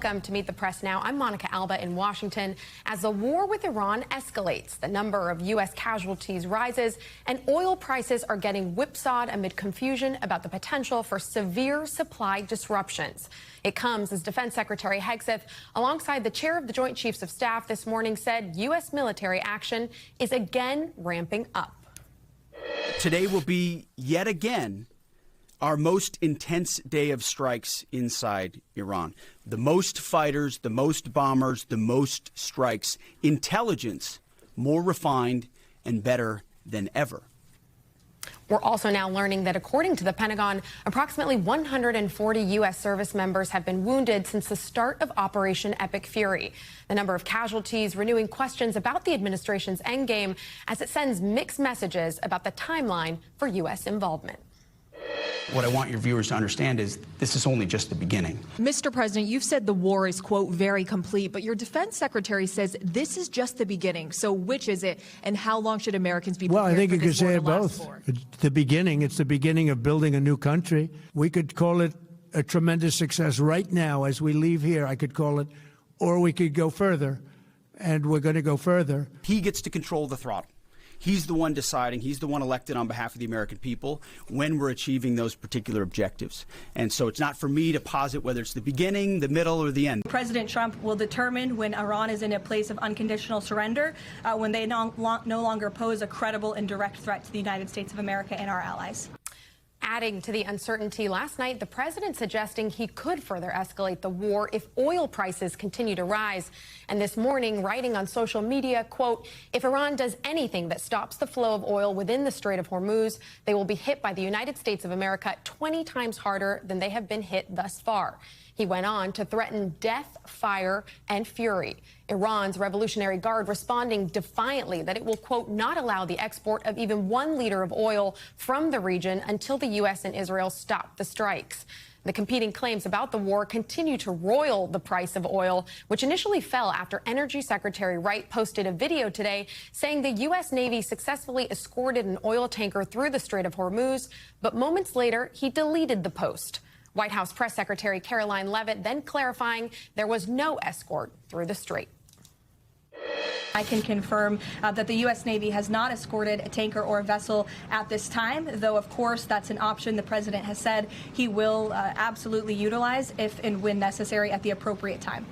Welcome to Meet the Press Now. I'm Monica Alba in Washington. As the war with Iran escalates, the number of U.S. casualties rises, and oil prices are getting whipsawed amid confusion about the potential for severe supply disruptions. It comes as Defense Secretary Hegseth, alongside the chair of the Joint Chiefs of Staff this morning, said U.S. military action is again ramping up. Today will be yet again our most intense day of strikes inside Iran. The most fighters, the most bombers, the most strikes. Intelligence more refined and better than ever. We're also now learning that, according to the Pentagon, approximately 140 U.S. service members have been wounded since the start of Operation Epic Fury. The number of casualties renewing questions about the administration's endgame as it sends mixed messages about the timeline for U.S. involvement. What I want your viewers to understand is this is only just the beginning. Mr. President, you've said the war is, quote, very complete, but your defense secretary says this is just the beginning. So which is it, and how long should Americans be prepared? Well, I think you could say it both. It's the beginning. It's the beginning of building a new country. We could call it a tremendous success right now as we leave here. I could call it, or we could go further, and we're going to go further. He gets to control the throttle. He's the one deciding, he's the one elected on behalf of the American people when we're achieving those particular objectives. And so it's not for me to posit whether it's the beginning, the middle, or the end. President Trump will determine when Iran is in a place of unconditional surrender, when they no longer pose a credible and direct threat to the United States of America and our allies. Adding to the uncertainty, last night, the president suggesting he could further escalate the war if oil prices continue to rise. And this morning, writing on social media, quote, if Iran does anything that stops the flow of oil within the Strait of Hormuz, they will be hit by the United States of America 20 times harder than they have been hit thus far. He went on to threaten death, fire, and fury. Iran's Revolutionary Guard responding defiantly that it will, quote, not allow the export of even 1 liter of oil from the region until the U.S. and Israel stop the strikes. The competing claims about the war continue to roil the price of oil, which initially fell after Energy Secretary Wright posted a video today saying the U.S. Navy successfully escorted an oil tanker through the Strait of Hormuz, but moments later he deleted the post. White House Press Secretary Karoline Leavitt then clarifying there was no escort through the strait. I can confirm that the U.S. Navy has not escorted a tanker or a vessel at this time, though, of course, that's an option the president has said he will absolutely utilize if and when necessary at the appropriate time.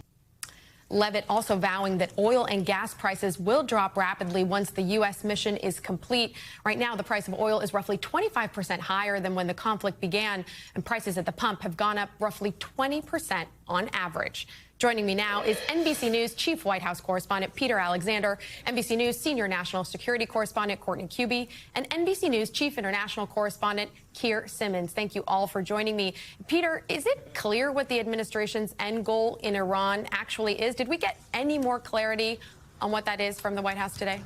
Leavitt also vowing that oil and gas prices will drop rapidly once the U.S. mission is complete. Right now, the price of oil is roughly 25% higher than when the conflict began, and prices at the pump have gone up roughly 20% on average. Joining me now is NBC News Chief White House Correspondent Peter Alexander, NBC News Senior National Security Correspondent Courtney Kube, and NBC News Chief International Correspondent Keir Simmons. Thank you all for joining me. Peter, is it clear what the administration's end goal in Iran actually is? Did we get any more clarity on what that is from the White House today?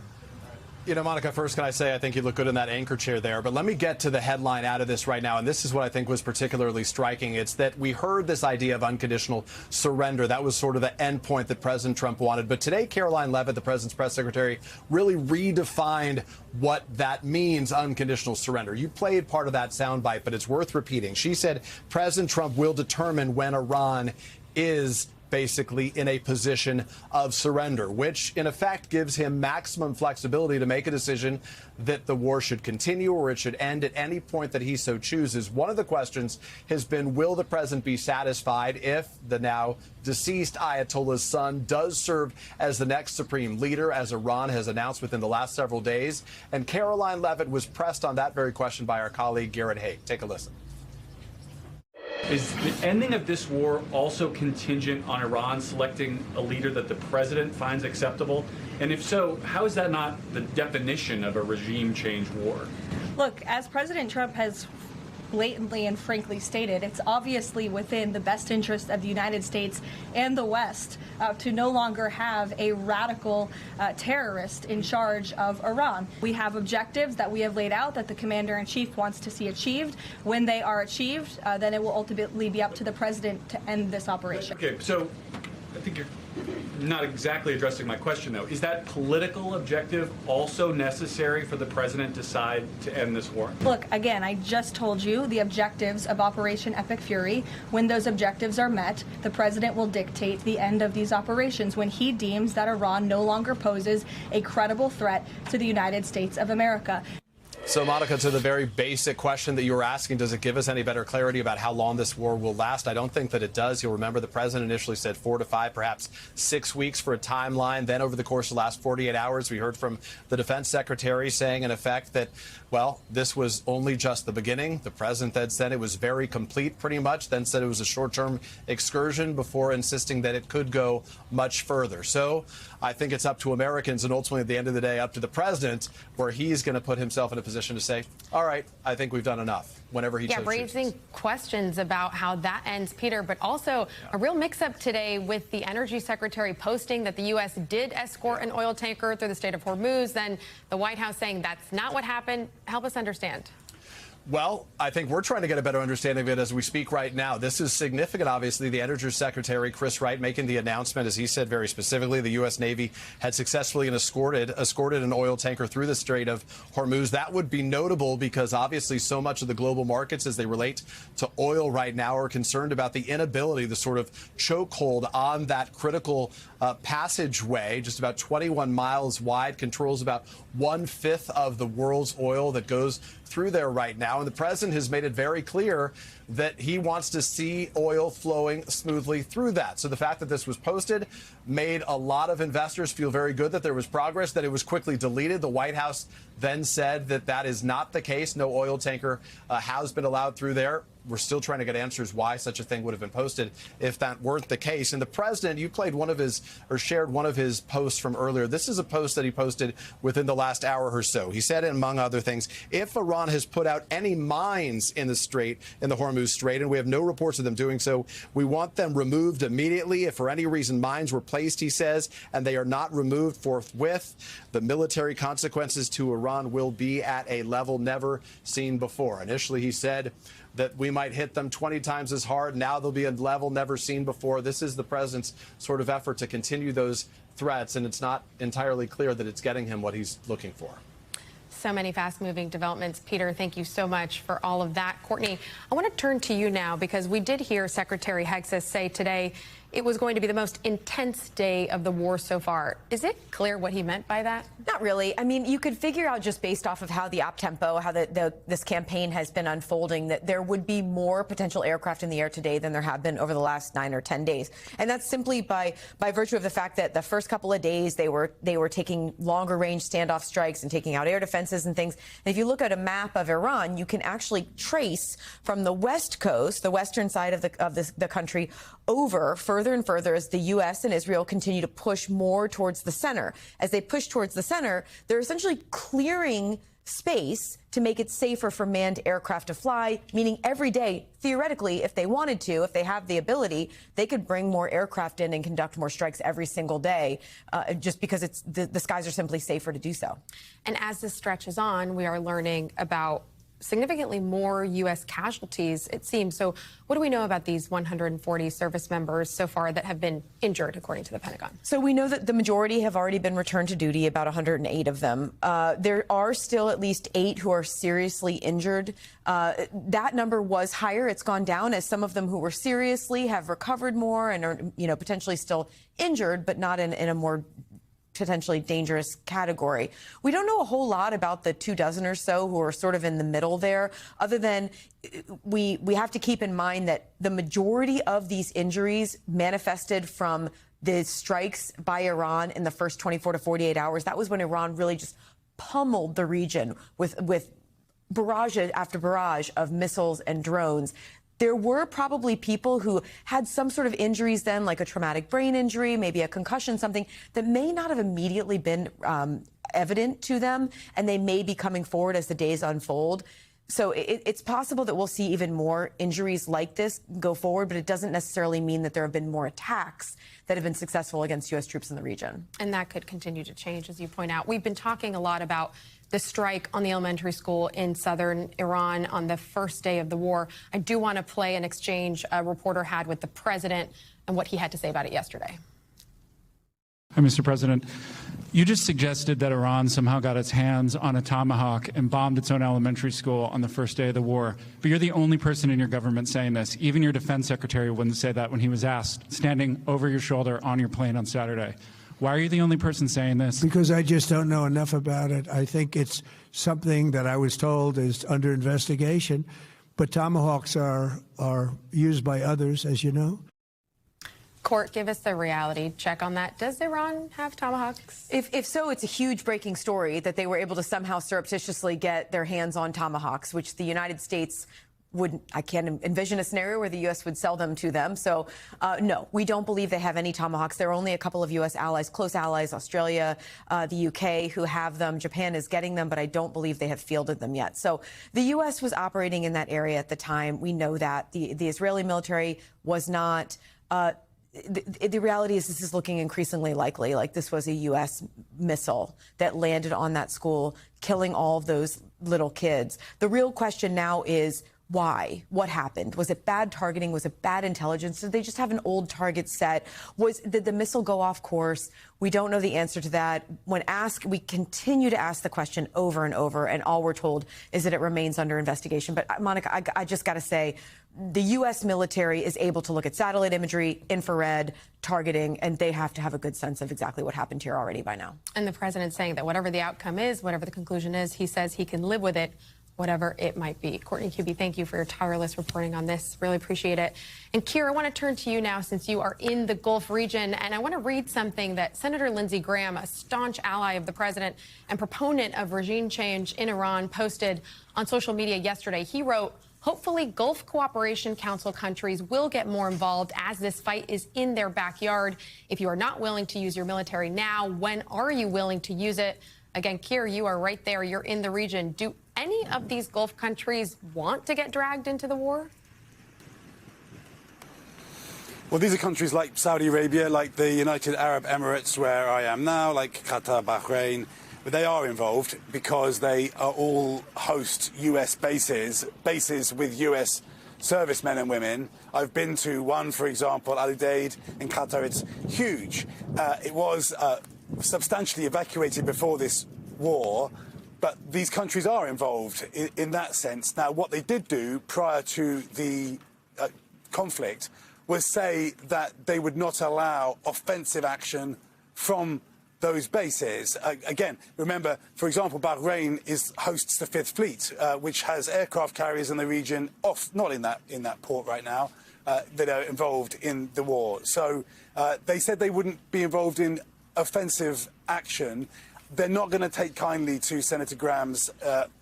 You know, Monica, first, can I say I think you look good in that anchor chair there. But let me get to the headline out of this right now. And this is what I think was particularly striking. It's that we heard this idea of unconditional surrender. That was sort of the end point that President Trump wanted. But today, Karoline Leavitt, the president's press secretary, really redefined what that means, unconditional surrender. You played part of that soundbite, but it's worth repeating. She said President Trump will determine when Iran is basically in a position of surrender, which in effect gives him maximum flexibility to make a decision that the war should continue or it should end at any point that he so chooses. One of the questions has been, will the president be satisfied if the now deceased Ayatollah's son does serve as the next supreme leader, as Iran has announced within the last several days? And Karoline Leavitt was pressed on that very question by our colleague Garrett Haake. Take a listen. Is the ending of this war also contingent on Iran selecting a leader that the president finds acceptable? And if so, how is that not the definition of a regime change war? Look, as President Trump has blatantly and frankly stated, it's obviously within the best interest of the United States and the West to no longer have a radical terrorist in charge of Iran. We have objectives that we have laid out that the commander-in-chief wants to see achieved. When they are achieved, then it will ultimately be up to the president to end this operation. Okay, so I think not exactly addressing my question, though. Is that political objective also necessary for the president to decide to end this war? Look, again, I just told you the objectives of Operation Epic Fury. When those objectives are met, the president will dictate the end of these operations when he deems that Iran no longer poses a credible threat to the United States of America. So, Monica, to the very basic question that you were asking, does it give us any better clarity about how long this war will last? I don't think that it does. You'll remember the president initially said 4 to 5, perhaps 6 weeks for a timeline. Then over the course of the last 48 hours, we heard from the defense secretary saying, in effect, that, well, this was only just the beginning. The president then said it was very complete, pretty much, then said it was a short-term excursion before insisting that it could go much further. So I think it's up to Americans and ultimately, at the end of the day, up to the president, where he's going to put himself in a position to say, all right, I think we've done enough, whenever he chooses. Raising questions about how that ends, Peter, but also a real mix-up today with the energy secretary posting that the U.S. did escort an oil tanker through the Strait of Hormuz, then the White House saying that's not what happened. Help us understand. Well, I think we're trying to get a better understanding of it as we speak right now. This is significant, obviously. The Energy Secretary, Chris Wright, making the announcement, as he said very specifically, the U.S. Navy had successfully escorted an oil tanker through the Strait of Hormuz. That would be notable because, obviously, so much of the global markets as they relate to oil right now are concerned about the inability, the sort of chokehold on that critical passageway, just about 21 miles wide, controls about 1/5 of the world's oil that goes through there right now. And the president has made it very clear that he wants to see oil flowing smoothly through that. So the fact that this was posted made a lot of investors feel very good that there was progress, that it was quickly deleted. The White House then said that that is not the case. No oil tanker has been allowed through there. We're still trying to get answers why such a thing would have been posted if that weren't the case. And the president, you played one of his, or shared one of his posts from earlier. This is a post that he posted within the last hour or so. He said, among other things, if Iran has put out any mines in the Strait, in the Hormuz Strait, and we have no reports of them doing so, we want them removed immediately. If for any reason mines were placed, he says, and they are not removed forthwith, the military consequences to Iran will be at a level never seen before. Initially, he said that we might hit them 20 times as hard. Now they'll be a level never seen before. This is the president's sort of effort to continue those threats, and it's not entirely clear that it's getting him what he's looking for. So many fast-moving developments. Peter, thank you so much for all of that. Courtney, I want to turn to you now because we did hear Secretary Hegseth say today it was going to be the most intense day of the war so far. Is it clear what he meant by that? Not really. I mean, you could figure out just based off of how the op-tempo, how this campaign has been unfolding, that there would be more potential aircraft in the air today than there have been over the last 9 or 10 days. And that's simply by virtue of the fact that the first couple of days they were taking longer range standoff strikes and taking out air defenses and things. And if you look at a map of Iran, you can actually trace from the west coast, the western side of the country, over further and further as the U.S. and Israel continue to push more towards the center. As they push towards the center, they're essentially clearing space to make it safer for manned aircraft to fly, meaning every day, theoretically, if they wanted to, if they have the ability, they could bring more aircraft in and conduct more strikes every single day, just because the skies are simply safer to do so. And as this stretches on, we are learning about significantly more U.S. casualties, it seems. So what do we know about these 140 service members so far that have been injured, according to the Pentagon? So we know that the majority have already been returned to duty, about 108 of them. There are still at least 8 who are seriously injured. That number was higher. It's gone down as some of them who were seriously have recovered more and are, potentially still injured, but not in a more potentially dangerous category. We don't know a whole lot about the 24 or so who are sort of in the middle there, other than we have to keep in mind that the majority of these injuries manifested from the strikes by Iran in the first 24 to 48 hours. That was when Iran really just pummeled the region with barrage after barrage of missiles and drones. There were probably people who had some sort of injuries then, like a traumatic brain injury, maybe a concussion, something that may not have immediately been evident to them, and they may be coming forward as the days unfold. So it's possible that we'll see even more injuries like this go forward, but it doesn't necessarily mean that there have been more attacks that have been successful against U.S. troops in the region. And that could continue to change, as you point out. We've been talking a lot about the strike on the elementary school in southern Iran on the first day of the war. I do want to play an exchange a reporter had with the president and what he had to say about it yesterday. Hi, Mr. President. You just suggested that Iran somehow got its hands on a Tomahawk and bombed its own elementary school on the first day of the war. But you're the only person in your government saying this. Even your defense secretary wouldn't say that when he was asked, standing over your shoulder on your plane on Saturday. Why are you the only person saying this? Because I just don't know enough about it. I think it's something that I was told is under investigation. But Tomahawks are used by others, as you know. Court, give us the reality check on that. Does Iran have Tomahawks? If so, it's a huge breaking story that they were able to somehow surreptitiously get their hands on Tomahawks, which the United States I can't envision a scenario where the U.S. would sell them to them. So, no, we don't believe they have any Tomahawks. There are only a couple of U.S. allies, close allies, Australia, the U.K., who have them. Japan is getting them, but I don't believe they have fielded them yet. So the U.S. was operating in that area at the time. We know that. The Israeli military was not. The reality is this is looking increasingly likely. Like this was a U.S. missile that landed on that school, killing all of those little kids. The real question now is why? What happened? Was it bad targeting? Was it bad intelligence? Did they just have an old target set? Did the missile go off course? We don't know the answer to that. When asked, we continue to ask the question over and over, and all we're told is that it remains under investigation. But Monica, I just got to say, the U.S. military is able to look at satellite imagery, infrared, targeting, and they have to have a good sense of exactly what happened here already by now. And the president's saying that whatever the outcome is, whatever the conclusion is, he says he can live with it, whatever it might be. Courtney Kube, thank you for your tireless reporting on this. Really appreciate it. And Keir, I want to turn to you now since you are in the Gulf region, and I want to read something that Senator Lindsey Graham, a staunch ally of the president and proponent of regime change in Iran, posted on social media yesterday. He wrote, "Hopefully, Gulf Cooperation Council countries will get more involved as this fight is in their backyard. If you are not willing to use your military now, when are you willing to use it?" Again, Keir, you are right there. You're in the region. Do any of these Gulf countries want to get dragged into the war? Well, these are countries like Saudi Arabia, like the United Arab Emirates, where I am now, like Qatar, Bahrain. But they are involved because they are all host U.S. bases with U.S. servicemen and women. I've been to one, for example, Al Udeid in Qatar. It's huge. It was substantially evacuated before this war, but these countries are involved in that sense. Now, what they did do prior to the conflict was say that they would not allow offensive action from those bases. Again, remember, for example, Bahrain hosts the Fifth Fleet, which has aircraft carriers in the region, not in that port right now, that are involved in the war. So they said they wouldn't be involved in offensive action. They're not going to take kindly to Senator Graham's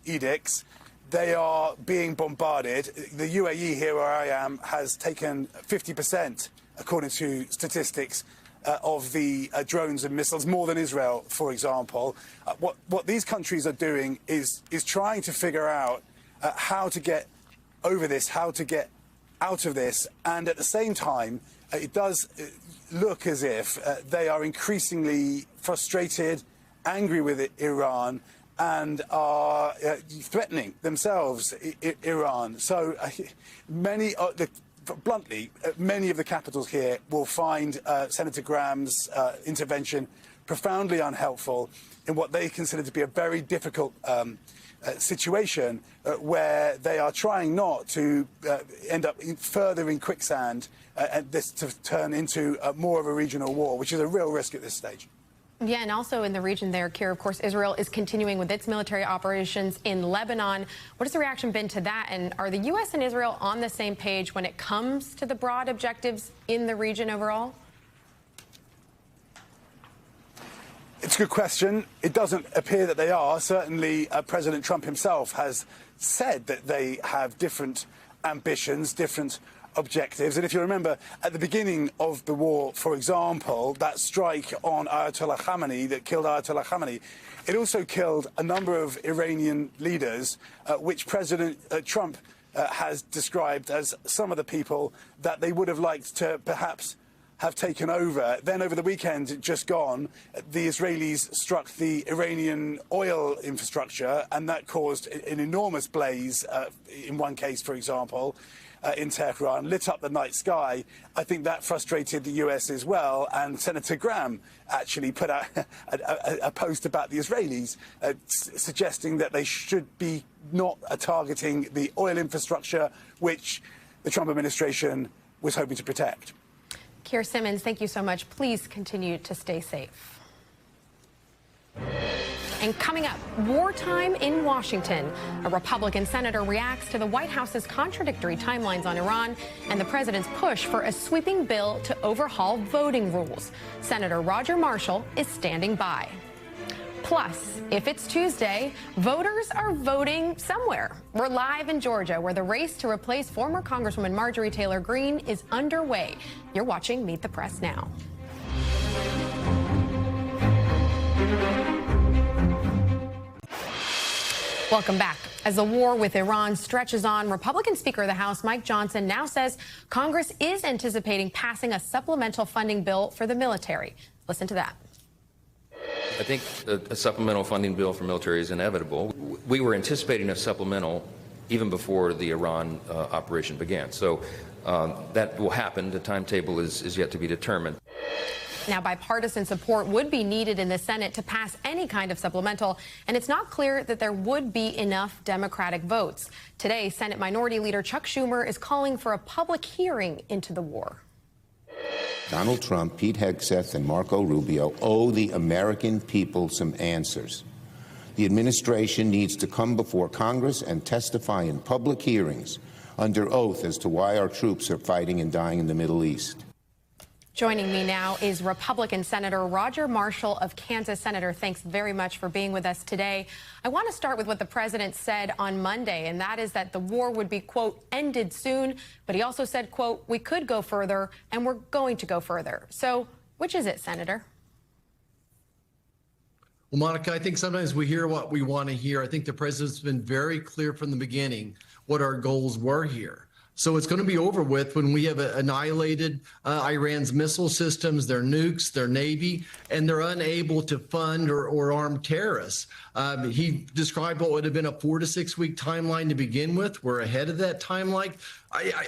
edicts. They are being bombarded. The UAE, here where I am, has taken 50%, according to statistics, of the drones and missiles, more than Israel, for example. What these countries are doing is trying to figure out how to get over this, how to get out of this, and at the same time, it does look as if they are increasingly frustrated, angry with Iran, and are threatening themselves Iran. So bluntly, many of the capitals here will find Senator Graham's intervention profoundly unhelpful in what they consider to be a very difficult situation where they are trying not to end up further in quicksand and this to turn into more of a regional war, which is a real risk at this stage. Yeah, and also in the region there, Keir, of course, Israel is continuing with its military operations in Lebanon. What has the reaction been to that? And are the U.S. and Israel on the same page when it comes to the broad objectives in the region overall? It's a good question. It doesn't appear that they are. Certainly, President Trump himself has said that they have different ambitions, different objectives. And if you remember, at the beginning of the war, for example, that strike on Ayatollah Khamenei that killed Ayatollah Khamenei, it also killed a number of Iranian leaders, which President Trump has described as some of the people that they would have liked to perhaps have taken over. Then over the weekend, just gone, the Israelis struck the Iranian oil infrastructure, and that caused an enormous blaze in one case, for example. in Tehran, lit up the night sky. I think that frustrated the US as well. And Senator Graham actually put out a post about the Israelis suggesting that they should be not targeting the oil infrastructure, which the Trump administration was hoping to protect. Keir Simmons, thank you so much. Please continue to stay safe. And coming up, wartime in Washington. A Republican senator reacts to the White House's contradictory timelines on Iran and the president's push for a sweeping bill to overhaul voting rules. Senator Roger Marshall is standing by. Plus, if it's Tuesday, voters are voting somewhere. We're live in Georgia, where the race to replace former Congresswoman Marjorie Taylor Greene is underway. You're watching Meet the Press now. Welcome back. As the war with Iran stretches on, Republican Speaker of the House Mike Johnson now says Congress is anticipating passing a supplemental funding bill for the military. Listen to that. I think a supplemental funding bill for military is inevitable. We were anticipating a supplemental even before the Iran operation began. So that will happen. The timetable is yet to be determined. Now, bipartisan support would be needed in the Senate to pass any kind of supplemental, and it's not clear that there would be enough Democratic votes. Today, Senate Minority Leader Chuck Schumer is calling for a public hearing into the war. Donald Trump, Pete Hegseth, and Marco Rubio owe the American people some answers. The administration needs to come before Congress and testify in public hearings under oath as to why our troops are fighting and dying in the Middle East. Joining me now is Republican Senator Roger Marshall of Kansas. Senator, thanks very much for being with us today. I want to start with what the president said on Monday, and that is that the war would be, quote, ended soon. But he also said, quote, we could go further and we're going to go further. So which is it, Senator? Well, Monica, I think sometimes we hear what we want to hear. I think the president's been very clear from the beginning what our goals were here. So it's going to be over with when we have annihilated Iran's missile systems, their nukes, their Navy, and they're unable to fund or arm terrorists. He described what would have been a 4 to 6 week timeline to begin with. We're ahead of that timeline.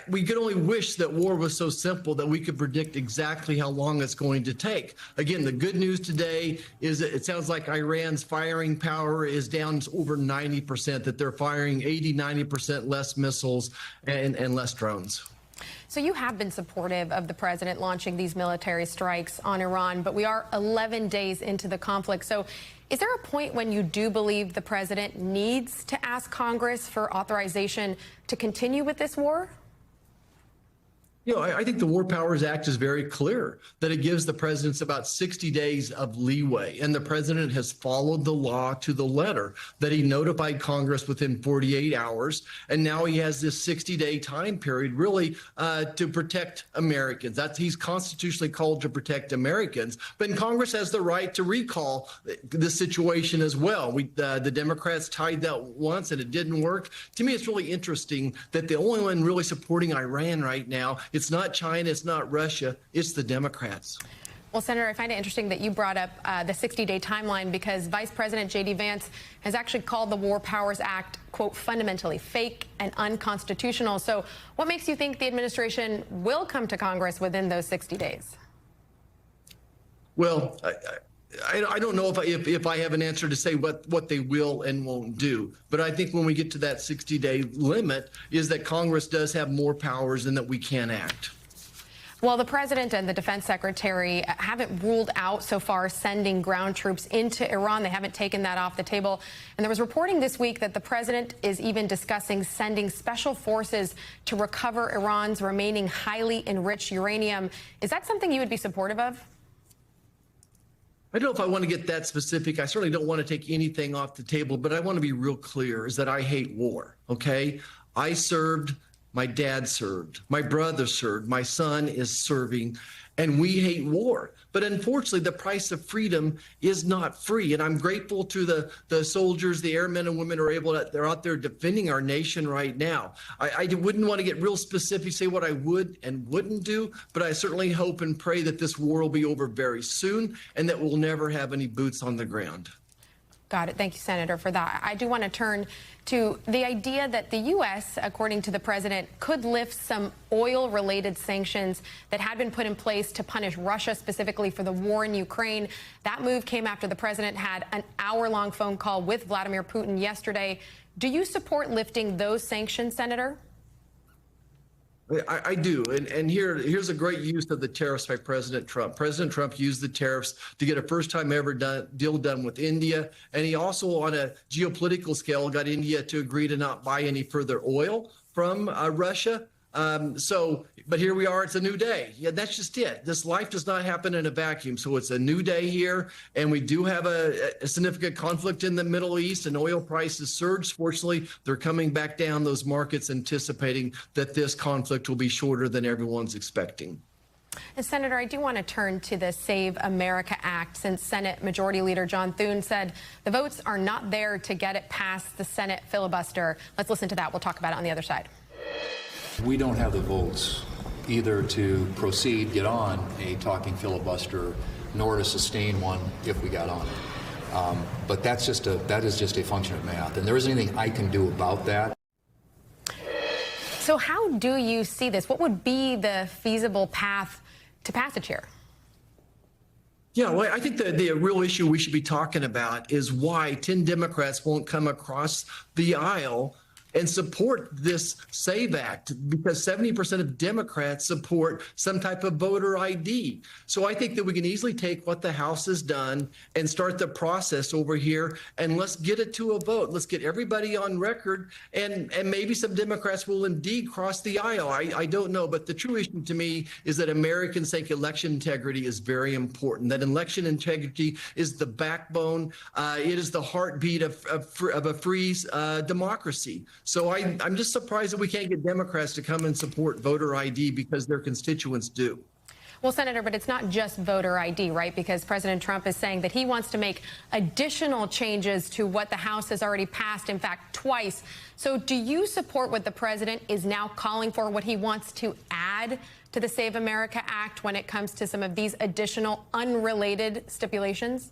We could only wish that war was so simple that we could predict exactly how long it's going to take. Again, the good news today is that it sounds like Iran's firing power is down over 90%, that they're firing 80, 90% less missiles and less drones. So you have been supportive of the president launching these military strikes on Iran, but we are 11 days into the conflict. So is there a point when you do believe the president needs to ask Congress for authorization to continue with this war? You know, I think the War Powers Act is very clear that it gives the presidents about 60 days of leeway. And the president has followed the law to the letter, that he notified Congress within 48 hours. And now he has this 60-day time period really to protect Americans. He's constitutionally called to protect Americans. But Congress has the right to recall the situation as well. The Democrats tried that once and it didn't work. To me, it's really interesting that the only one really supporting Iran right now, it's not China, it's not Russia, it's the Democrats. Well, Senator, I find it interesting that you brought up the 60-day timeline, because Vice President J.D. Vance has actually called the War Powers Act, quote, fundamentally fake and unconstitutional. So what makes you think the administration will come to Congress within those 60 days? Well, I don't know if I have an answer to say what they will and won't do. But I think when we get to that 60-day limit is that Congress does have more powers and that we can act. Well, the president and the defense secretary haven't ruled out so far sending ground troops into Iran. They haven't taken that off the table. And there was reporting this week that the president is even discussing sending special forces to recover Iran's remaining highly enriched uranium. Is that something you would be supportive of? I don't know if I want to get that specific. I certainly don't want to take anything off the table, but I want to be real clear is that I hate war, okay? I served, my dad served, my brother served, my son is serving, and we hate war. But unfortunately, the price of freedom is not free. And I'm grateful to the soldiers, the airmen and women who are able to, they're out there defending our nation right now. I wouldn't want to get real specific, say what I would and wouldn't do, but I certainly hope and pray that this war will be over very soon and that we'll never have any boots on the ground. Got it. Thank you, Senator, for that. I do want to turn to the idea that the U.S., according to the president, could lift some oil-related sanctions that had been put in place to punish Russia specifically for the war in Ukraine. That move came after the president had an hour-long phone call with Vladimir Putin yesterday. Do you support lifting those sanctions, Senator? I do. And here's a great use of the tariffs by President Trump. President Trump used the tariffs to get a first-time ever deal done with India. And he also, on a geopolitical scale, got India to agree to not buy any further oil from Russia. But here we are, it's a new day. Yeah, that's just it. This life does not happen in a vacuum. So it's a new day here, and we do have a significant conflict in the Middle East, and oil prices surged. Fortunately, they're coming back down, those markets, anticipating that this conflict will be shorter than everyone's expecting. And Senator, I do want to turn to the Save America Act, since Senate Majority Leader John Thune said the votes are not there to get it past the Senate filibuster. Let's listen to that. We'll talk about it on the other side. We don't have the votes either to proceed, get on a talking filibuster, nor to sustain one if we got on it. But that is just a function of math, and there isn't anything I can do about that. So how do you see this? What would be the feasible path to passage here? Yeah, well, I think the real issue we should be talking about is why 10 Democrats won't come across the aisle and support this SAVE Act, because 70% of Democrats support some type of voter ID. So I think that we can easily take what the House has done and start the process over here, and let's get it to a vote. Let's get everybody on record, and maybe some Democrats will indeed cross the aisle. I don't know, but the true issue to me is that Americans think election integrity is very important, that election integrity is the backbone. It is the heartbeat of a free democracy. So I'm just surprised that we can't get Democrats to come and support voter ID because their constituents do. Well, Senator, but it's not just voter ID, right? Because President Trump is saying that he wants to make additional changes to what the House has already passed, in fact, twice. So do you support what the president is now calling for, what he wants to add to the Save America Act when it comes to some of these additional unrelated stipulations?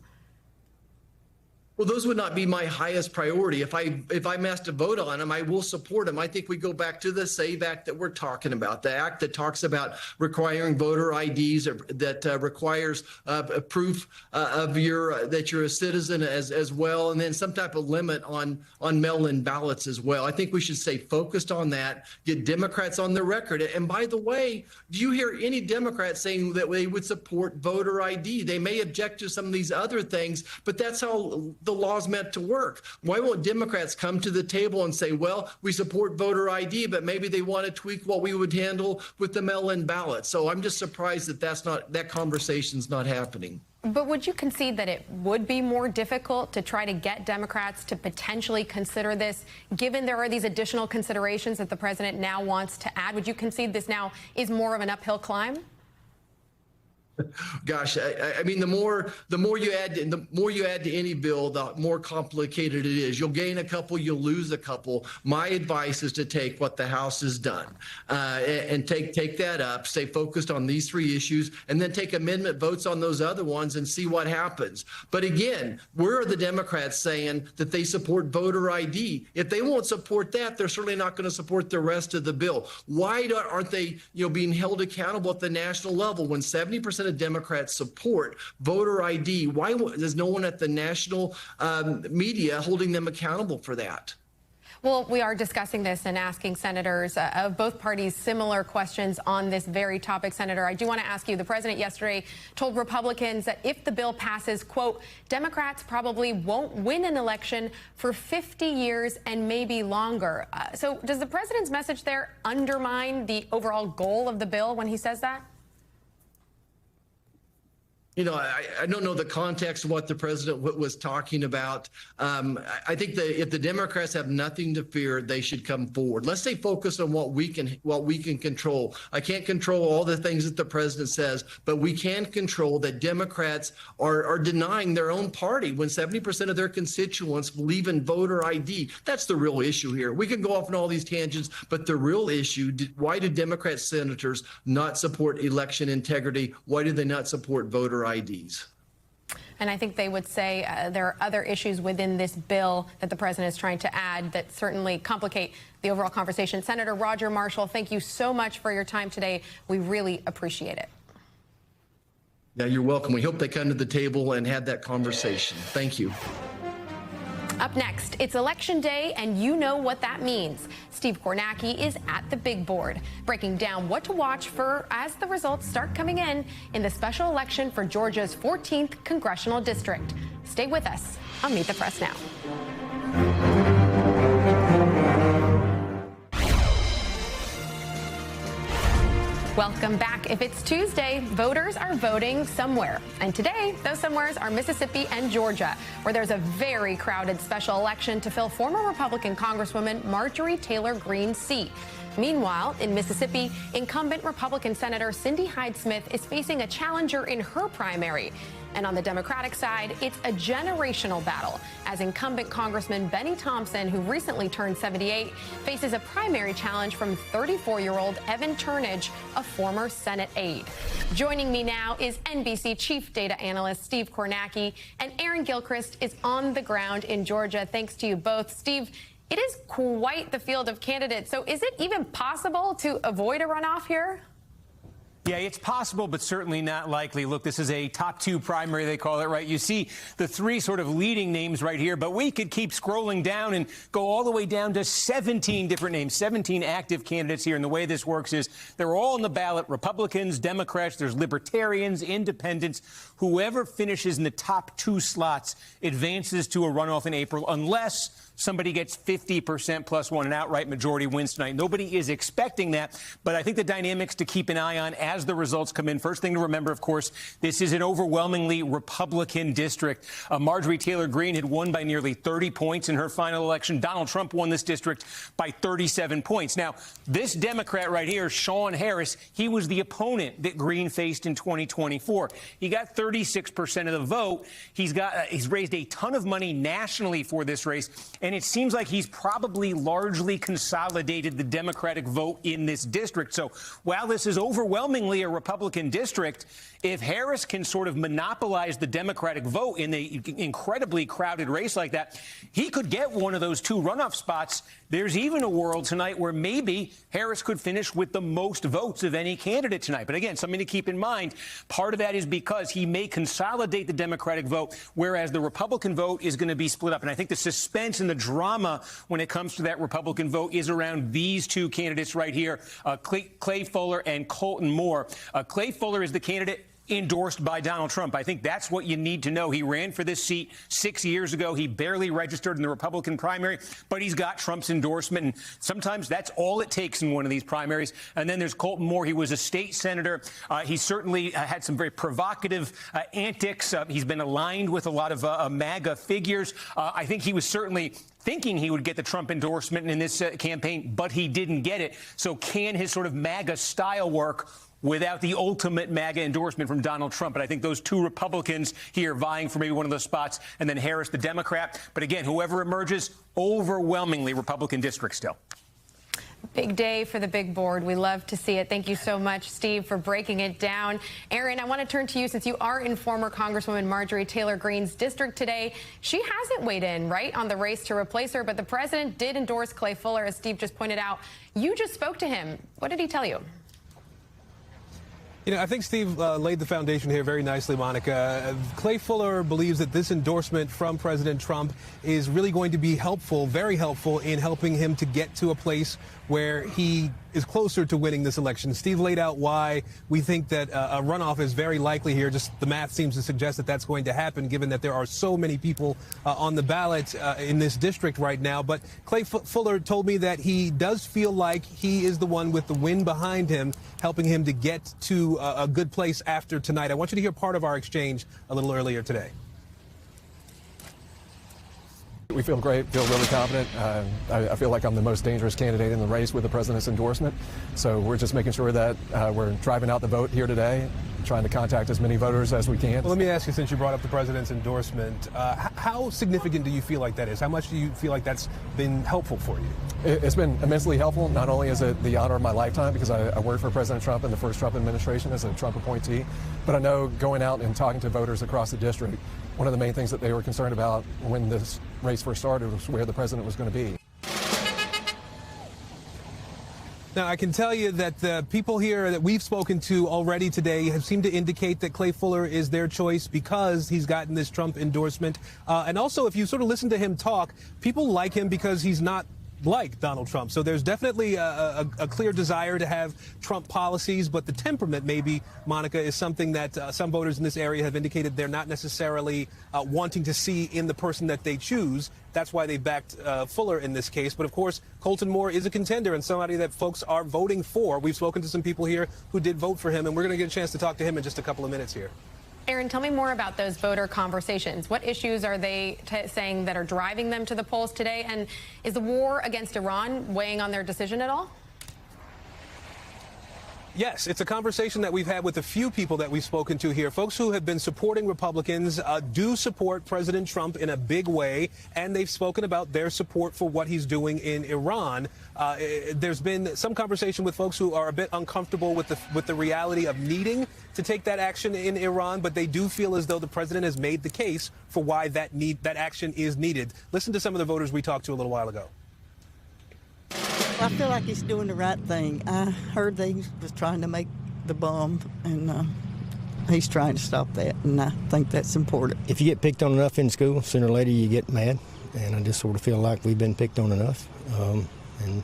Well, those would not be my highest priority. If I'm asked to vote on them, I will support them. I think we go back to the SAVE Act that we're talking about, the act that talks about requiring voter IDs, that requires proof of that you're a citizen as well, and then some type of limit on mail-in ballots as well. I think we should stay focused on that, get Democrats on the record. And by the way, do you hear any Democrats saying that they would support voter ID? They may object to some of these other things, but that's how the law's meant to work. Why won't Democrats come to the table and say, well, we support voter ID, but maybe they want to tweak what we would handle with the mail-in ballot? So I'm just surprised that that conversation's not happening. But would you concede that it would be more difficult to try to get Democrats to potentially consider this, given there are these additional considerations that the president now wants to add? Would you concede this now is more of an uphill climb? Gosh, I mean, the more you add to any bill, the more complicated it is. You'll gain a couple, you'll lose a couple. My advice is to take what the House has done and take that up, stay focused on these three issues, and then take amendment votes on those other ones and see what happens. But again, where are the Democrats saying that they support voter ID? If they won't support that, they're certainly not going to support the rest of the bill. Why aren't they, being held accountable at the national level when 70% of Democrats support voter ID? Why is no one at the national media holding them accountable for that? Well, we are discussing this and asking senators of both parties similar questions on this very topic. Senator, I do want to ask you, the president yesterday told Republicans that if the bill passes, quote, Democrats probably won't win an election for 50 years and maybe longer. So does the president's message there undermine the overall goal of the bill when he says that? I don't know the context of what the president was talking about. I think that if the Democrats have nothing to fear, they should come forward. Let's stay focused on what we can control. I can't control all the things that the president says, but we can control that Democrats are denying their own party when 70% of their constituents believe in voter ID. That's the real issue here. We can go off on all these tangents, but the real issue, why do Democrat senators not support election integrity? Why do they not support voter IDs? And I think they would say there are other issues within this bill that the president is trying to add that certainly complicate the overall conversation. Senator Roger Marshall, thank you so much for your time today. We really appreciate it. Yeah, you're welcome. We hope they come to the table and had that conversation. Thank you. Up next, it's Election Day, and you know what that means. Steve Kornacki is at the big board, breaking down what to watch for as the results start coming in the special election for Georgia's 14th congressional district. Stay with us on Meet the Press Now. Welcome back. If it's Tuesday, voters are voting somewhere. And today, those somewheres are Mississippi and Georgia, where there's a very crowded special election to fill former Republican Congresswoman Marjorie Taylor Greene's seat. Meanwhile, in Mississippi, incumbent Republican Senator Cindy Hyde-Smith is facing a challenger in her primary. And on the Democratic side, it's a generational battle as incumbent Congressman Benny Thompson, who recently turned 78, faces a primary challenge from 34-year-old Evan Turnage, a former Senate aide. Joining me now is NBC Chief Data Analyst Steve Kornacki, and Aaron Gilchrist is on the ground in Georgia. Thanks to you both. Steve, it is quite the field of candidates. So is it even possible to avoid a runoff here? Yeah, it's possible, but certainly not likely. Look, this is a top two primary, they call it, right? You see the three sort of leading names right here, but we could keep scrolling down and go all the way down to 17 different names, 17 active candidates here. And the way this works is they're all on the ballot, Republicans, Democrats, there's Libertarians, Independents. Whoever finishes in the top two slots advances to a runoff in April, unless somebody gets 50% plus one, an outright majority wins tonight. Nobody is expecting that, but I think the dynamics to keep an eye on as the results come in. First thing to remember, of course, this is an overwhelmingly Republican district. Marjorie Taylor Greene had won by nearly 30 points in her final election. Donald Trump won this district by 37 points. Now, this Democrat right here, Sean Harris, he was the opponent that Greene faced in 2024. He got 36% of the vote. He's raised a ton of money nationally for this race, and it seems like he's probably largely consolidated the Democratic vote in this district. So while this is overwhelmingly a Republican district, if Harris can sort of monopolize the Democratic vote in the incredibly crowded race like that, he could get one of those two runoff spots. There's even a world tonight where maybe Harris could finish with the most votes of any candidate tonight. But again, something to keep in mind, part of that is because he may consolidate the Democratic vote, whereas the Republican vote is going to be split up. And I think the suspense and the drama when it comes to that Republican vote is around these two candidates right here, Clay Fuller and Colton Moore. Clay Fuller is the candidate endorsed by Donald Trump. I think that's what you need to know. He ran for this seat 6 years ago. He barely registered in the Republican primary, but he's got Trump's endorsement. And sometimes that's all it takes in one of these primaries. And then there's Colton Moore. He was a state senator. He certainly had some very provocative antics. He's been aligned with a lot of MAGA figures. I think he was certainly thinking he would get the Trump endorsement in this campaign, but he didn't get it. So can his sort of MAGA style work without the ultimate MAGA endorsement from Donald Trump? But I think those two Republicans here vying for maybe one of those spots, and then Harris, the Democrat. But again, whoever emerges, overwhelmingly Republican district still. Big day for the big board. We love to see it. Thank you so much, Steve, for breaking it down. Aaron, I want to turn to you since you are in former Congresswoman Marjorie Taylor Greene's district today. She hasn't weighed in, right, on the race to replace her, but the president did endorse Clay Fuller, as Steve just pointed out. You just spoke to him. What did he tell you? You know, I think Steve laid the foundation here very nicely, Monica. Clay Fuller believes that this endorsement from President Trump is really going to be helpful, very helpful, in helping him to get to a place where he is closer to winning this election. Steve laid out why we think that a runoff is very likely here. Just the math seems to suggest that that's going to happen, given that there are so many people on the ballot in this district right now. But Clay Fuller told me that he does feel like he is the one with the wind behind him, helping him to get to a good place after tonight. I want you to hear part of our exchange a little earlier today. We feel great, feel really confident. I feel like I'm the most dangerous candidate in the race with the president's endorsement. So we're just making sure that we're driving out the vote here today, trying to contact as many voters as we can. Well, let me ask you, since you brought up the president's endorsement, how significant do you feel like that is? How much do you feel like that's been helpful for you? It's been immensely helpful. Not only is it the honor of my lifetime, because I worked for President Trump in the first Trump administration as a Trump appointee, but I know going out and talking to voters across the district, one of the main things that they were concerned about when this race first started was where the president was going to be. Now, I can tell you that the people here that we've spoken to already today have seemed to indicate that Clay Fuller is their choice because he's gotten this Trump endorsement. And also, if you sort of listen to him talk, people like him because he's not like Donald Trump. So there's definitely a clear desire to have Trump policies, but the temperament, maybe, Monica, is something that some voters in this area have indicated they're not necessarily wanting to see in the person that they choose. That's why they backed Fuller in this case. But of course, Colton Moore is a contender and somebody that folks are voting for. We've spoken to some people here who did vote for him, and we're going to get a chance to talk to him in just a couple of minutes here. Aaron, tell me more about those voter conversations. What issues are they saying that are driving them to the polls today? And is the war against Iran weighing on their decision at all? Yes, it's a conversation that we've had with a few people that we've spoken to here. Folks who have been supporting Republicans do support President Trump in a big way, and they've spoken about their support for what he's doing in Iran. There's been some conversation with folks who are a bit uncomfortable with the reality of needing to take that action in Iran, but they do feel as though the president has made the case for why that action is needed. Listen to some of the voters we talked to a little while ago. I feel like he's doing the right thing. I heard that he was trying to make the bomb, and he's trying to stop that, and I think that's important. If you get picked on enough in school, sooner or later you get mad, and I just sort of feel like we've been picked on enough, and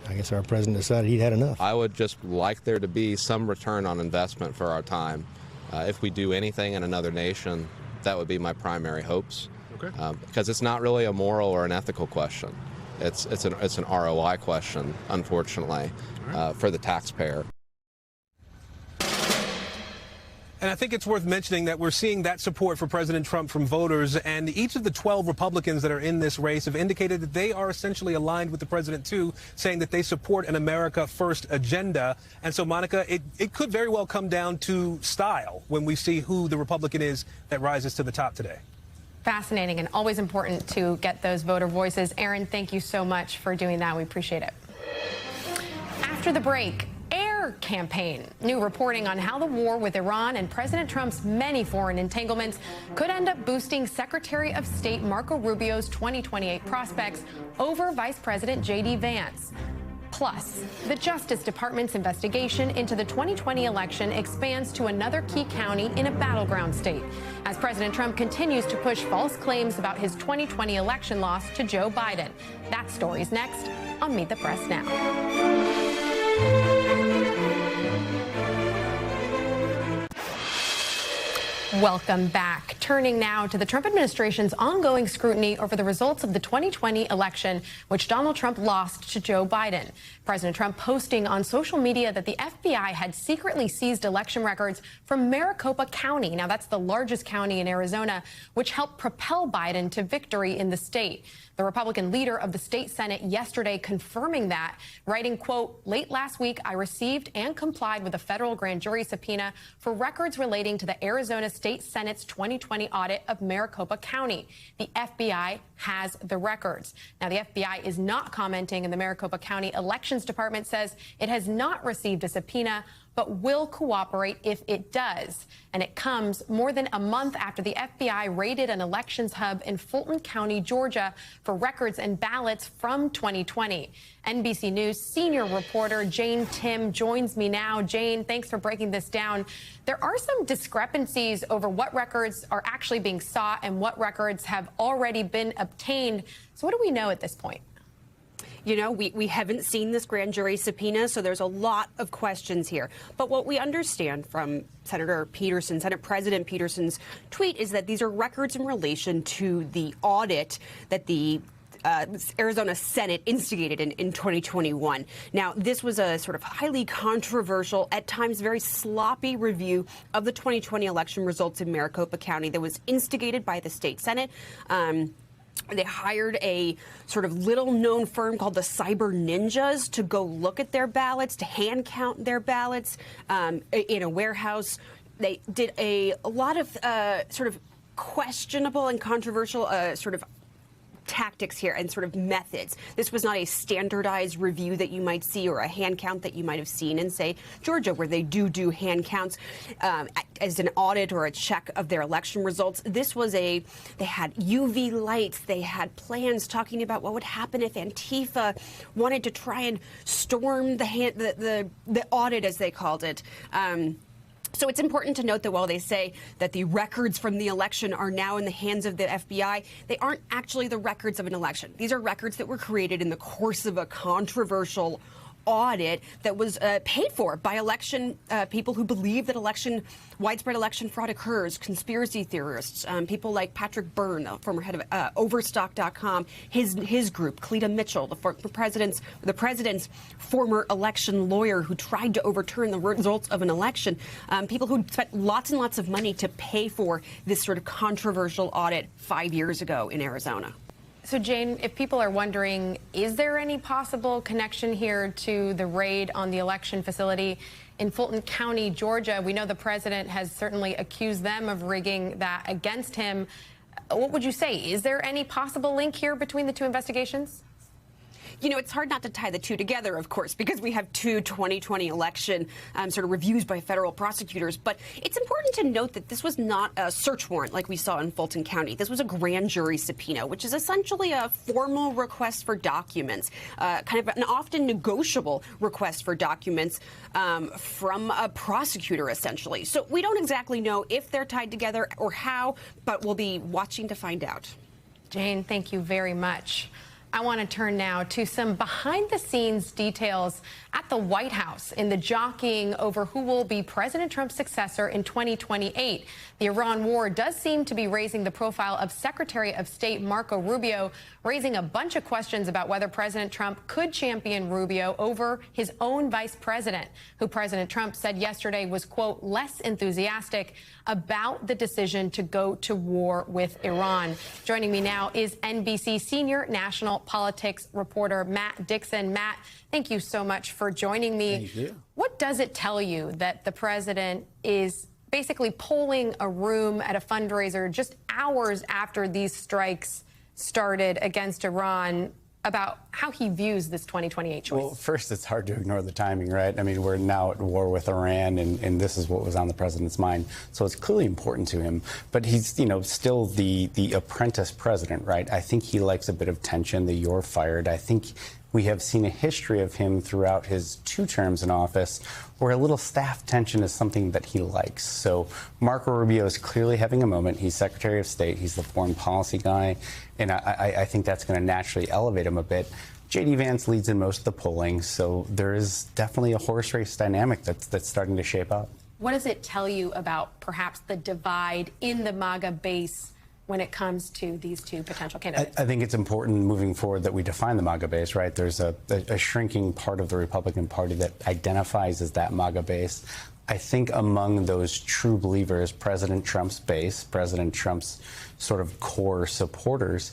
I guess our president decided he'd had enough. I would just like there to be some return on investment for our time. If we do anything in another nation, that would be my primary hopes, because it's not really a moral or an ethical question. It's an ROI question, unfortunately, for the taxpayer. And I think it's worth mentioning that we're seeing that support for President Trump from voters, and each of the 12 Republicans that are in this race have indicated that they are essentially aligned with the president, too, saying that they support an America First agenda. And so, Monica, it could very well come down to style when we see who the Republican is that rises to the top today. Fascinating and always important to get those voter voices. Aaron, thank you so much for doing that. We appreciate it. After the break, air campaign. New reporting on how the war with Iran and President Trump's many foreign entanglements could end up boosting Secretary of State Marco Rubio's 2028 prospects over Vice President J.D. Vance. Plus, the Justice Department's investigation into the 2020 election expands to another key county in a battleground state, as President Trump continues to push false claims about his 2020 election loss to Joe Biden. That story's next on Meet the Press Now. Welcome back. Turning now to the Trump administration's ongoing scrutiny over the results of the 2020 election, which Donald Trump lost to Joe Biden. President Trump posting on social media that the FBI had secretly seized election records from Maricopa County. Now, that's the largest county in Arizona, which helped propel Biden to victory in the state. The Republican leader of the state Senate yesterday confirming that, writing, quote, "Late last week, I received and complied with a federal grand jury subpoena for records relating to the Arizona State Senate's 2020 audit of Maricopa County. The FBI has the records." Now, the FBI is not commenting, and the Maricopa County Elections Department says it has not received a subpoena, but will cooperate if it does. And it comes more than a month after the FBI raided an elections hub in Fulton County, Georgia, for records and ballots from 2020. NBC News senior reporter Jane Tim joins me now. Jane, thanks for breaking this down. There are some discrepancies over what records are actually being sought and what records have already been obtained. So what do we know at this point? You know, we haven't seen this grand jury subpoena, so there's a lot of questions here. But what we understand from Senate President Peterson's tweet is that these are records in relation to the audit that the Arizona Senate instigated in 2021. Now, this was a sort of highly controversial, at times very sloppy review of the 2020 election results in Maricopa County that was instigated by the state Senate. They hired a sort of little-known firm called the Cyber Ninjas to go look at their ballots, to hand count their ballots in a warehouse. They did a lot of sort of questionable and controversial sort of tactics here and sort of methods. This was not a standardized review that you might see or a hand count that you might have seen in, say, Georgia, where they do hand counts as an audit or a check of their election results. This was they had UV lights. They had plans talking about what would happen if Antifa wanted to try and storm the audit, as they called it. So it's important to note that while they say that the records from the election are now in the hands of the FBI, they aren't actually the records of an election. These are records that were created in the course of a controversial audit that was paid for by election people who believe that widespread election fraud occurs, conspiracy theorists, people like Patrick Byrne, former head of Overstock.com, his group, Cleta Mitchell, the president's former election lawyer who tried to overturn the results of an election, people who spent lots and lots of money to pay for this sort of controversial audit 5 years ago in Arizona. So, Jane, if people are wondering, is there any possible connection here to the raid on the election facility in Fulton County, Georgia? We know the president has certainly accused them of rigging that against him. What would you say? Is there any possible link here between the two investigations? You know, it's hard not to tie the two together, of course, because we have two 2020 election sort of reviews by federal prosecutors. But it's important to note that this was not a search warrant like we saw in Fulton County. This was a grand jury subpoena, which is essentially a formal request for documents, kind of an often negotiable request for documents from a prosecutor, essentially. So we don't exactly know if they're tied together or how, but we'll be watching to find out. Jane, thank you very much. I want to turn now to some behind-the-scenes details at the White House in the jockeying over who will be President Trump's successor in 2028. The Iran war does seem to be raising the profile of Secretary of State Marco Rubio, raising a bunch of questions about whether President Trump could champion Rubio over his own vice president, who President Trump said yesterday was, quote, less enthusiastic about the decision to go to war with Iran. Joining me now is NBC senior national politics reporter Matt Dixon. Matt, thank you so much for joining me. Thank you. What does it tell you that the president is basically polling a room at a fundraiser just hours after these strikes started against Iran about how he views this 2028 choice? Well, first, it's hard to ignore the timing, right? I mean, we're now at war with Iran, and this is what was on the president's mind. So it's clearly important to him. But he's, still the apprentice president, right? I think he likes a bit of tension, the you're fired. I think we have seen a history of him throughout his 2 terms in office where a little staff tension is something that he likes. So Marco Rubio is clearly having a moment. He's Secretary of State. He's the foreign policy guy. And I think that's going to naturally elevate him a bit. J.D. Vance leads in most of the polling. So there is definitely a horse race dynamic that's starting to shape up. What does it tell you about perhaps the divide in the MAGA base when it comes to these two potential candidates? I think it's important moving forward that we define the MAGA base, right? There's a shrinking part of the Republican Party that identifies as that MAGA base. I think among those true believers, President Trump's base, President Trump's sort of core supporters,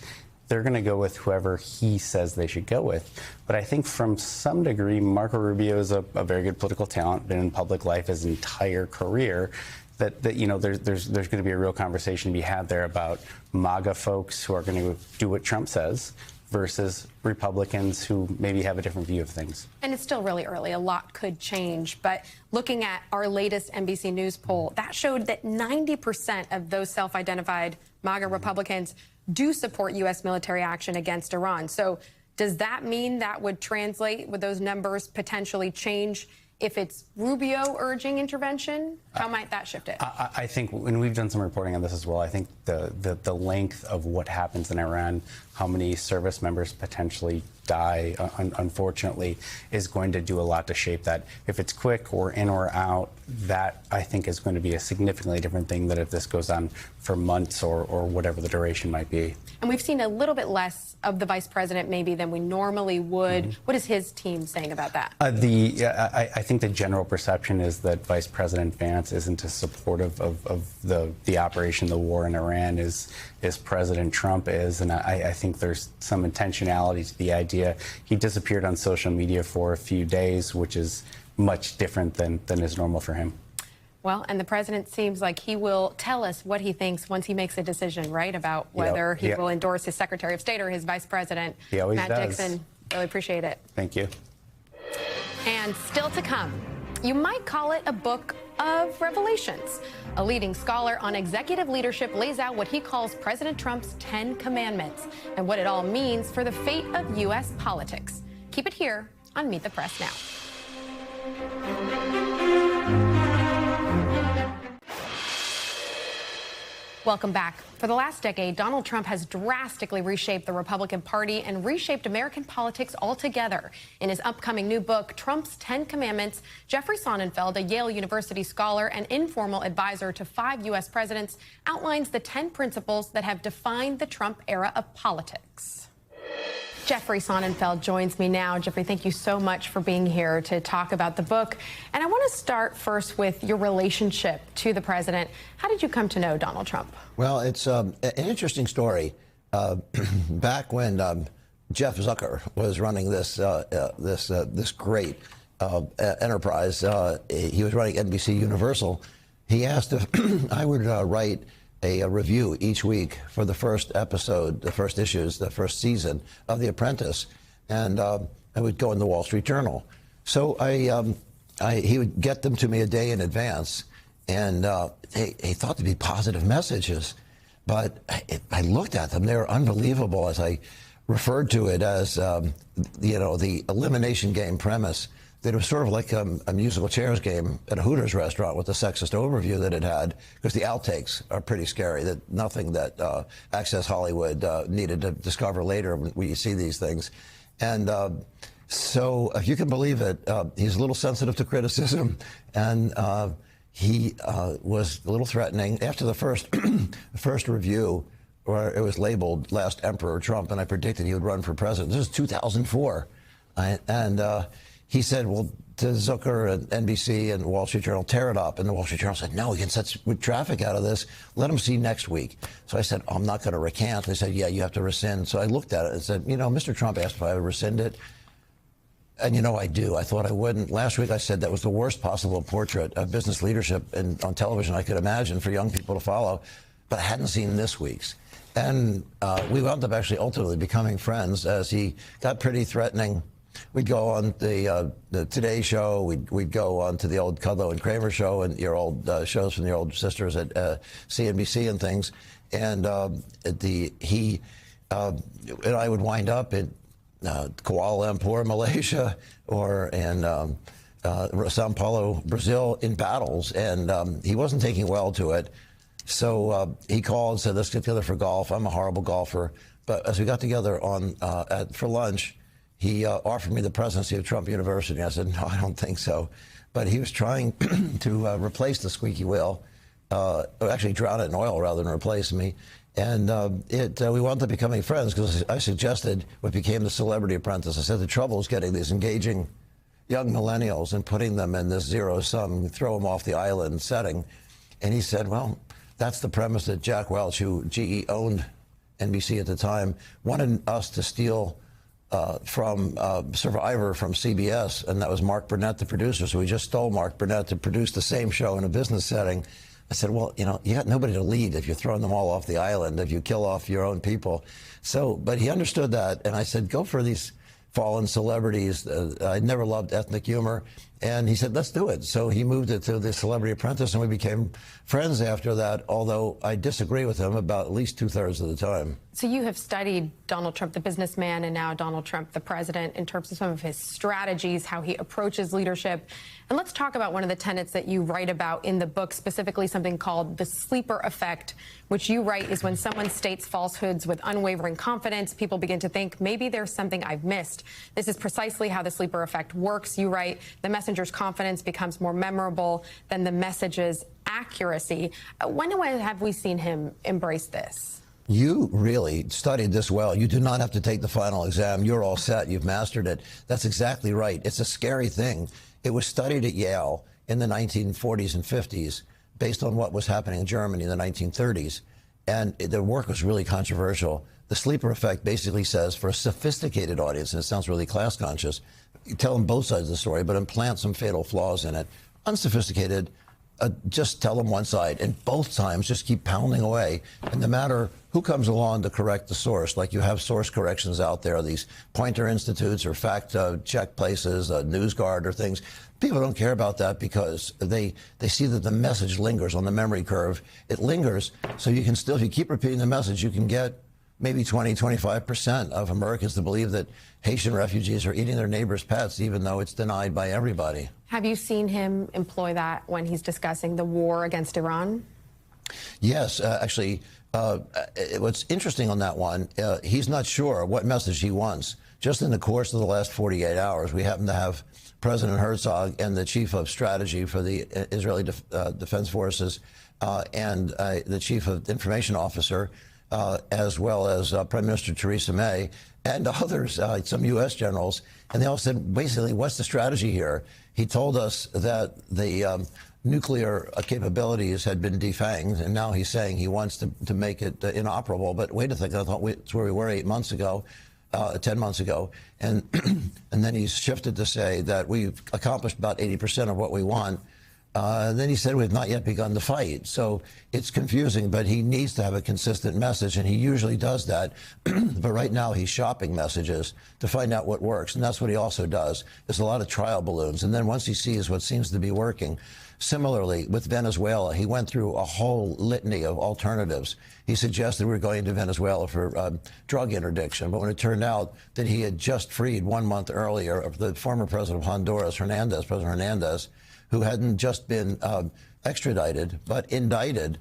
they're going to go with whoever he says they should go with. But I think from some degree, Marco Rubio is a very good political talent, been in public life his entire career. That there's going to be a real conversation to be had there about MAGA folks who are going to do what Trump says versus Republicans who maybe have a different view of things. And it's still really early. A lot could change. But looking at our latest NBC News poll, that showed that 90% of those self-identified MAGA Republicans do support U.S. military action against Iran. So does that mean that would translate? Would those numbers potentially change if it's Rubio urging intervention? How might that shift it? I think, and we've done some reporting on this as well, I think the length of what happens in Iran, how many service members potentially die, unfortunately, is going to do a lot to shape that. If it's quick or in or out, that I think is going to be a significantly different thing than if this goes on for months or whatever the duration might be. And we've seen a little bit less of the vice president maybe than we normally would. Mm-hmm. What is his team saying about that? I think the general perception is that Vice President Vance isn't as supportive of the operation, the war in Iran as President Trump is. And I think there's some intentionality to the idea. He disappeared on social media for a few days, which is much different than is normal for him. Well, and the president seems like he will tell us what he thinks once he makes a decision, right, about whether he will endorse his Secretary of State or his Vice President. He always Matt does. Dixon, really appreciate it. Thank you. And still to come, you might call it a book of revelations. A leading scholar on executive leadership lays out what he calls President Trump's 10 commandments and what it all means for the fate of U.S. politics. Keep it here on Meet the Press Now. Welcome back. For the last decade, Donald Trump has drastically reshaped the Republican Party and reshaped American politics altogether. In his upcoming new book, Trump's 10 Commandments, Jeffrey Sonnenfeld, a Yale University scholar and informal advisor to 5 U.S. presidents, outlines the 10 principles that have defined the Trump era of politics. Jeffrey Sonnenfeld joins me now. Jeffrey, thank you so much for being here to talk about the book. And I want to start first with your relationship to the president. How did you come to know Donald Trump? Well, it's an interesting story. Back when Jeff Zucker was running this great enterprise, he was running NBC Universal. He asked if I would write a review each week for the first episode, the first issues, the first season of The Apprentice, and I would go in the Wall Street Journal. So he would get them to me a day in advance, and he thought to be positive messages, but I looked at them; they were unbelievable. As I referred to it as, the elimination game premise. That it was sort of like a musical chairs game at a Hooters restaurant with the sexist overview that it had, because the outtakes are pretty scary. That nothing that Access Hollywood needed to discover later when you see these things. And so, if you can believe it, he's a little sensitive to criticism, and he was a little threatening. After the first review, where it was labeled "Last Emperor Trump," and I predicted he would run for president. This is 2004, he said, well, to Zucker and NBC and Wall Street Journal, tear it up. And the Wall Street Journal said, no, we can set traffic out of this. Let them see next week. So I said, I'm not going to recant. They said, yeah, you have to rescind. So I looked at it and said, Mr. Trump asked if I would rescind it. And I do. I thought I wouldn't. Last week I said that was the worst possible portrait of business leadership on television I could imagine for young people to follow. But I hadn't seen this week's. And we wound up actually ultimately becoming friends as he got pretty threatening. We'd go on the Today Show. We'd go on to the old Kudlow and Kramer show and your old shows from the old sisters at CNBC and things. And he and I would wind up in Kuala Lumpur, Malaysia, or in Sao Paulo, Brazil, in battles. And he wasn't taking well to it. So he called and said, let's get together for golf. I'm a horrible golfer. But as we got together for lunch, he offered me the presidency of Trump University. I said, no, I don't think so. But he was trying to replace the squeaky wheel, actually drown it in oil rather than replace me. And we wound up becoming friends because I suggested what became the Celebrity Apprentice. I said the trouble is getting these engaging young millennials and putting them in this zero-sum, throw them off the island setting. And he said, well, that's the premise that Jack Welch, who GE owned NBC at the time, wanted us to steal from Survivor from CBS, and that was Mark Burnett, the producer. So we just stole Mark Burnett to produce the same show in a business setting. I said, well, you got nobody to lead if you're throwing them all off the island, if you kill off your own people. So, but he understood that, and I said, go for these fallen celebrities. I never loved ethnic humor. And he said, let's do it. So he moved it to the Celebrity Apprentice, and we became friends after that, although I disagree with him about at least 2/3 of the time. So you have studied Donald Trump, the businessman, and now Donald Trump, the president, in terms of some of his strategies, how he approaches leadership. And let's talk about one of the tenets that you write about in the book, specifically something called the sleeper effect, which you write is when someone states falsehoods with unwavering confidence, people begin to think, maybe there's something I've missed. This is precisely how the sleeper effect works. You write, the messenger's confidence becomes more memorable than the message's accuracy. When have we seen him embrace this? You really studied this well. You do not have to take the final exam. You're all set. You've mastered it. That's exactly right. It's a scary thing. It was studied at Yale in the 1940s and 50s based on what was happening in Germany in the 1930s. And the work was really controversial. The sleeper effect basically says for a sophisticated audience, and it sounds really class conscious, you tell them both sides of the story, but implant some fatal flaws in it. Unsophisticated just tell them one side, and both times just keep pounding away. And no matter who comes along to correct the source, like you have source corrections out there, these Pointer Institutes or fact check places, NewsGuard or things, people don't care about that because they see that the message lingers on the memory curve. It lingers, so you can still, if you keep repeating the message, you can get maybe 20, 25% of Americans to believe that Haitian refugees are eating their neighbors' pets, even though it's denied by everybody. Have you seen him employ that when he's discussing the war against Iran? Yes, actually, what's interesting on that one, he's not sure what message he wants. Just in the course of the last 48 hours, we happen to have President Herzog and the chief of strategy for the Israeli Defense Forces and the chief of information officer, as well as Prime Minister Theresa May and others, some U.S. generals, and they all said, basically, what's the strategy here? He told us that the nuclear capabilities had been defanged, and now he's saying he wants to make it inoperable. But wait a second, I thought it's where we were 8 months ago, 10 months ago, and then he's shifted to say that we've accomplished about 80% of what we want. Then he said we've not yet begun the fight. So it's confusing, but he needs to have a consistent message, and he usually does that. But right now he's shopping messages to find out what works, and that's what he also does. There's a lot of trial balloons, and then once he sees what seems to be working. Similarly, with Venezuela, he went through a whole litany of alternatives. He suggested we were going to Venezuela for drug interdiction, but when it turned out that he had just freed 1 month earlier the former president of Honduras, President Hernandez, who hadn't just been extradited, but indicted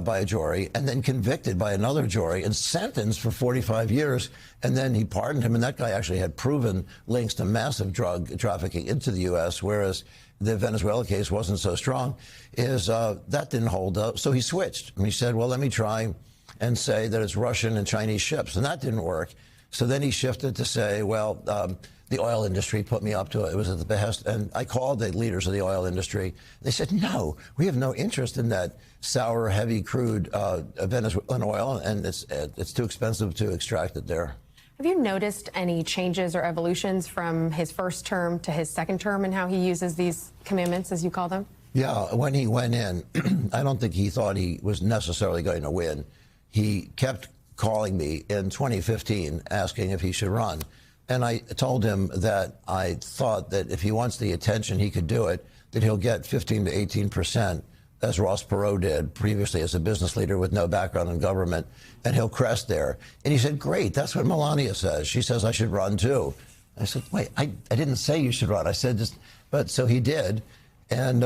by a jury and then convicted by another jury and sentenced for 45 years. And then he pardoned him. And that guy actually had proven links to massive drug trafficking into the U.S., whereas the Venezuela case wasn't so strong, that didn't hold up. So he switched. And he said, well, let me try and say that it's Russian and Chinese ships. And that didn't work. So then he shifted to say, well, the oil industry put me up to it. It was at the behest. And I called the leaders of the oil industry. They said, no, we have no interest in that sour, heavy crude Venezuelan oil, and it's too expensive to extract it there. Have you noticed any changes or evolutions from his first term to his second term and how he uses these commandments, as you call them? Yeah, when he went in, I don't think he thought he was necessarily going to win. He kept calling me in 2015 asking if he should run. And I told him that I thought that if he wants the attention, he could do it, that he'll get 15 to 18%, as Ross Perot did previously as a business leader with no background in government, and he'll crest there. And he said, great, that's what Melania says. She says I should run too. I said, wait, I didn't say you should run. I said just, but so he did. And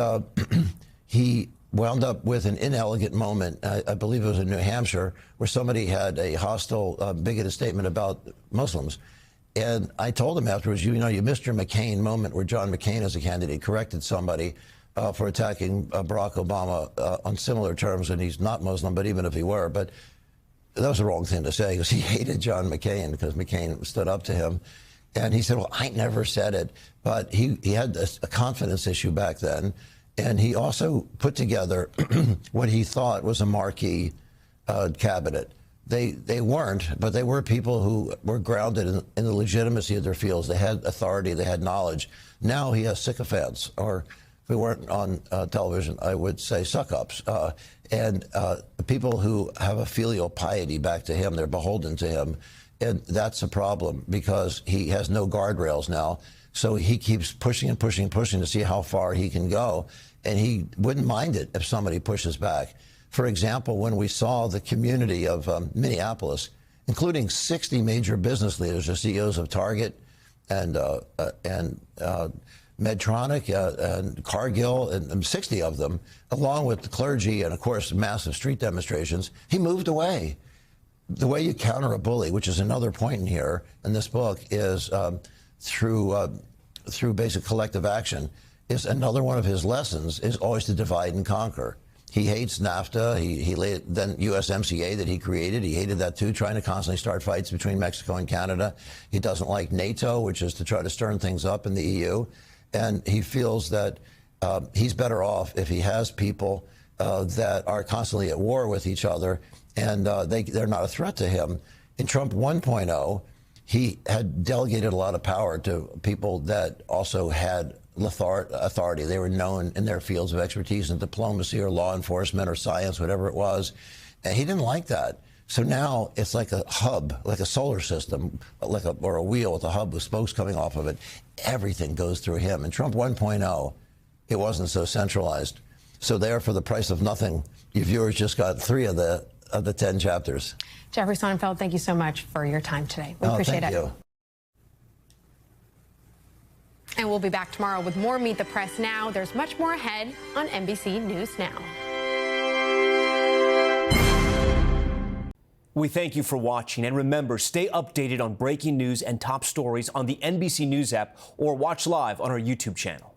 he wound up with an inelegant moment, I believe it was in New Hampshire, where somebody had a hostile, bigoted statement about Muslims. And I told him afterwards, you know, you missed your McCain moment where John McCain as a candidate corrected somebody for attacking Barack Obama on similar terms, and he's not Muslim, but even if he were. But that was the wrong thing to say, because he hated John McCain because McCain stood up to him. And he said, well, I never said it. But he had a confidence issue back then. And he also put together what he thought was a marquee cabinet. They weren't, but they were people who were grounded in the legitimacy of their fields. They had authority, they had knowledge. Now he has sycophants, or if we weren't on television, I would say suck-ups, and people who have a filial piety back to him. They're beholden to him, and that's a problem because he has no guardrails now. So he keeps pushing and pushing and pushing to see how far he can go, and he wouldn't mind it if somebody pushes back. For example, when we saw the community of Minneapolis, including 60 major business leaders, the CEOs of Target and Medtronic and Cargill, and 60 of them, along with the clergy and, of course, massive street demonstrations, he moved away. The way you counter a bully, which is another point in here in this book, is through basic collective action, is another one of his lessons, is always to divide and conquer. He hates NAFTA. Then USMCA that he created. He hated that too, trying to constantly start fights between Mexico and Canada. He doesn't like NATO, which is to try to stir things up in the EU. And he feels that he's better off if he has people that are constantly at war with each other, and they're not a threat to him. In Trump 1.0, he had delegated a lot of power to people that also had authority. They were known in their fields of expertise in diplomacy or law enforcement or science, whatever it was. And he didn't like that. So now it's like a hub, like a solar system, or a wheel with a hub with spokes coming off of it. Everything goes through him. And Trump 1.0, it wasn't so centralized. So there, for the price of nothing, your viewers just got 3 of the 10 chapters. Jeffrey Sonnenfeld, thank you so much for your time today. We appreciate thank it. you. And we'll be back tomorrow with more Meet the Press Now. There's much more ahead on NBC News Now. We thank you for watching, and remember, stay updated on breaking news and top stories on the NBC News app or watch live on our YouTube channel.